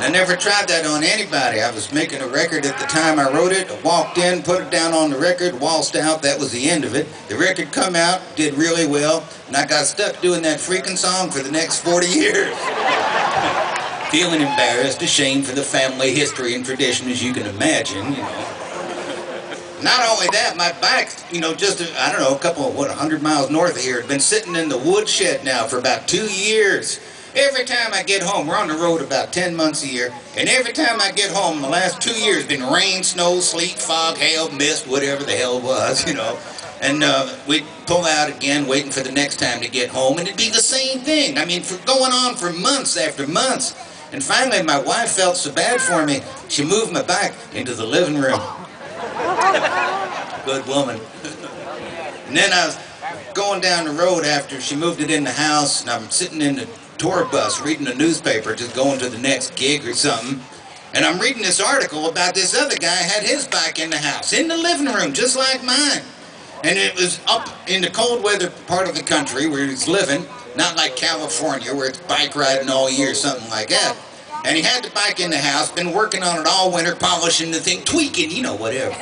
And I never tried that on anybody. I was making a record at the time I wrote it. I walked in, put it down on the record, waltzed out. That was the end of it. The record come out, did really well, and I got stuck doing that freaking song for the next 40 years. Feeling embarrassed, ashamed for the family history and tradition, as you can imagine, you know. Not only that, my bike, you know, just, I don't know, a couple of, 100 miles north of here, had been sitting in the woodshed now for about 2 years. Every time I get home, we're on the road about 10 months a year, and every time I get home, the last 2 years, been rain, snow, sleet, fog, hail, mist, whatever the hell it was, you know. And we'd pull out again, waiting for the next time to get home, and it'd be the same thing. I mean, for going on for months after months. And finally, my wife felt so bad for me, she moved my bike into the living room. Good woman. And then I was going down the road after she moved it in the house, and I'm sitting in the tour bus reading a newspaper, just going to the next gig or something. And I'm reading this article about this other guy had his bike in the house, in the living room, just like mine. And it was up in the cold weather part of the country where he's living, not like California where it's bike riding all year, something like that. And he had the bike in the house, been working on it all winter, polishing the thing, tweaking, you know, whatever.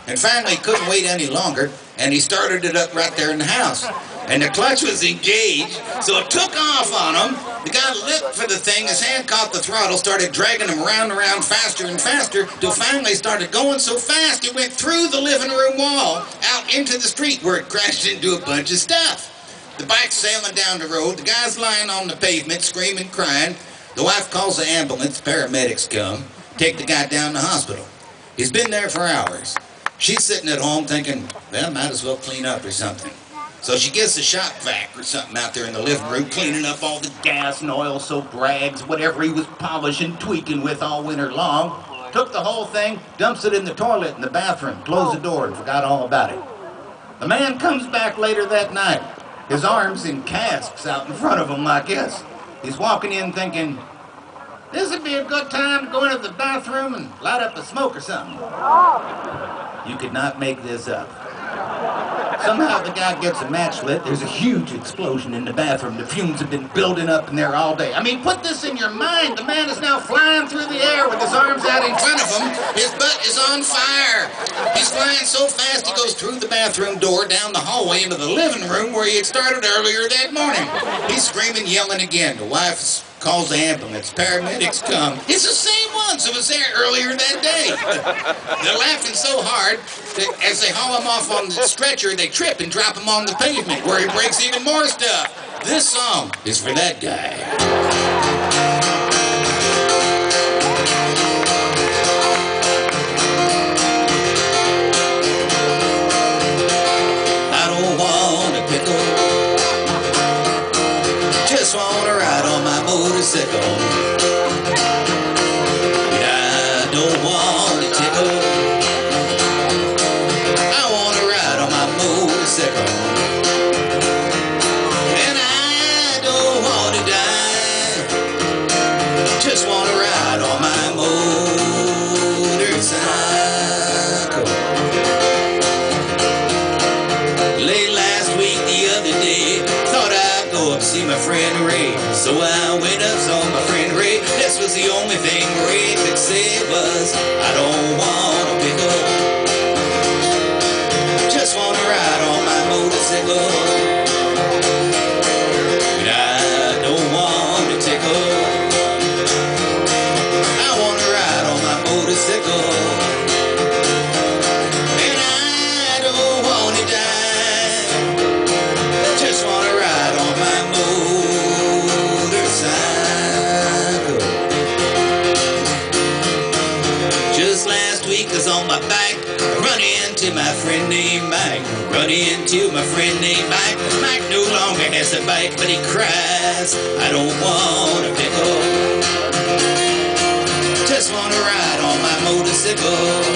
And finally, he couldn't wait any longer, and he started it up right there in the house. And the clutch was engaged, so it took off on him. The guy leapt for the thing, his hand caught the throttle, started dragging him around and around faster and faster, till finally started going so fast it went through the living room wall, out into the street where it crashed into a bunch of stuff. The bike's sailing down the road, the guy's lying on the pavement, screaming, crying. The wife calls the ambulance, paramedics come, take the guy down to the hospital. He's been there for hours. She's sitting at home thinking, well, might as well clean up or something. So she gets a shop vac or something out there in the living room, cleaning up all the gas and oil-soaked rags, whatever he was polishing, tweaking with all winter long. Took the whole thing, dumps it in the toilet in the bathroom, closed the door and forgot all about it. The man comes back later that night, his arms in casts out in front of him like this. He's walking in thinking, this would be a good time to go into the bathroom and light up a smoke or something. You could not make this up. Somehow the guy gets a match lit, there's a huge explosion in the bathroom. The fumes have been building up in there all day. I mean, put this in your mind. The man is now flying through the air with his arms out in front of him. His butt is on fire. He's flying so fast he goes through the bathroom door, down the hallway into the living room where he had started earlier that morning. He's screaming, yelling again. The wife calls the ambulance. Paramedics come. It's the same ones that was there earlier that day. They're laughing so hard that as they haul him off on the stretcher, they trip and drop him on the pavement where he breaks even more stuff. This song is for that guy. I don't want a pickle, just want to ride on my motorcycle. I don't want a tickle, I want to ride on my motorcycle. And I don't want to die, just want to ride on my motorcycle. Late last week, the other day, thought I'd go up see my friend Ray. So I went up, saw my friend Ray. This was the only thing Ray could say was, I don't want a pickle, just want to ride on my motorcycle. And I don't want a tickle, I want to ride on my motorcycle. And I don't want to die, just want to ride on my motorcycle. Just last week I was on my bike, run into my friend named Mike. Run into my friend named Mike. Mike no longer has a bike, but he cries, I don't want a pickle, just want to ride on my motorcycle.